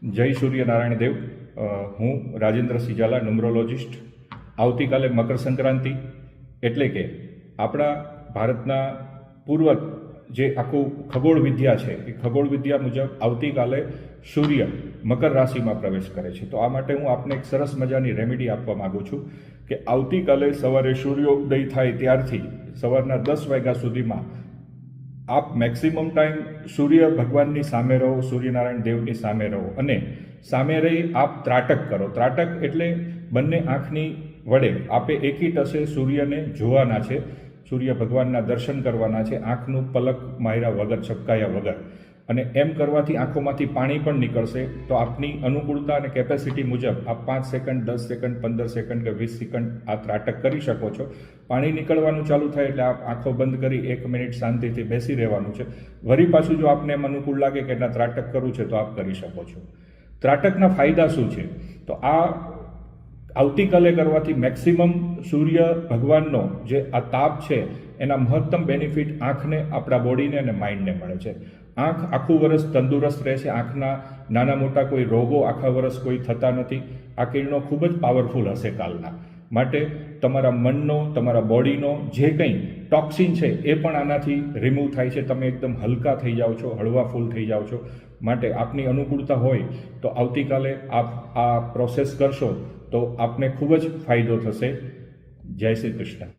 જય સૂર્યનારાયણ દેવ. હું રાજેન્દ્ર સિજાલા, ન્યુમરોલોજિસ્ટ. આવતીકાલે મકર સંક્રાંતિ એટલે કે આપણા ભારતના પૂર્વ જે આખું ખગોળ વિદ્યા છે એ ખગોળ વિદ્યા મુજબ આવતીકાલે સૂર્ય મકર રાશિમાં પ્રવેશ કરે છે. તો આ માટે હું આપને એક સરસ મજાની રેમેડી આપવા માગું છું કે આવતીકાલે સવારે સૂર્યોદય થાય ત્યારથી સવારના 10 વાગ્યા સુધીમાં આપ મેક્સિમમ ટાઈમ સૂર્ય ભગવાનની સામે રહો, સૂર્યનારાયણ દેવની સામે રહો અને સામે રહી આપ ત્રાટક કરો. ત્રાટક એટલે બંને આંખની વડે આપે એકી ટસે સૂર્યને જોવાના છે, સૂર્ય ભગવાનના દર્શન કરવાના છે, આંખનું પલક માર્યા વગર, છપકાયા વગર. અને એમ કરવાથી આંખોમાંથી પાણી પણ નીકળશે. તો આપની અનુકૂળતા અને કેપેસિટી મુજબ આપ 5 સેકન્ડ, 10 સેકન્ડ, 15 સેકન્ડ કે 20 સેકન્ડ આ ત્રાટક કરી શકો છો. પાણી નીકળવાનું ચાલુ થાય એટલે આપ આંખો બંધ કરી 1 મિનિટ શાંતિથી બેસી રહેવાનું છે. વળી પાછું જો આપને એમ અનુકૂળ લાગે કે ના ત્રાટક કરવું છે તો આપ કરી શકો છો. ત્રાટકના ફાયદા શું છે? તો આ આવતીકાલે કરવાથી મેક્સિમમ સૂર્ય ભગવાનનો જે આ તાપ છે એના મહત્તમ બેનિફિટ આંખને, આપણા બોડીને અને માઇન્ડને મળે છે. આંખ આખું વર્ષ તંદુરસ્ત રહે છે. આંખના નાના મોટા કોઈ રોગો આખા વર્ષ કોઈ થતા નથી. આ કિરણો ખૂબ જ પાવરફુલ હશે કાલના માટે. તમારા મનનો, તમારા બોડીનો જે કંઈ ટોક્સિન છે એ પણ આનાથી રિમૂવ થાય છે. તમે એકદમ હલકા થઈ જાઓ છો, હળવા ફૂલ થઈ જાઓ છો. માટે આપની અનુકૂળતા હોય તો આવતીકાલે આપ આ પ્રોસેસ કરશો તો આપને ખૂબ જ ફાયદો થશે. જય શ્રી કૃષ્ણ.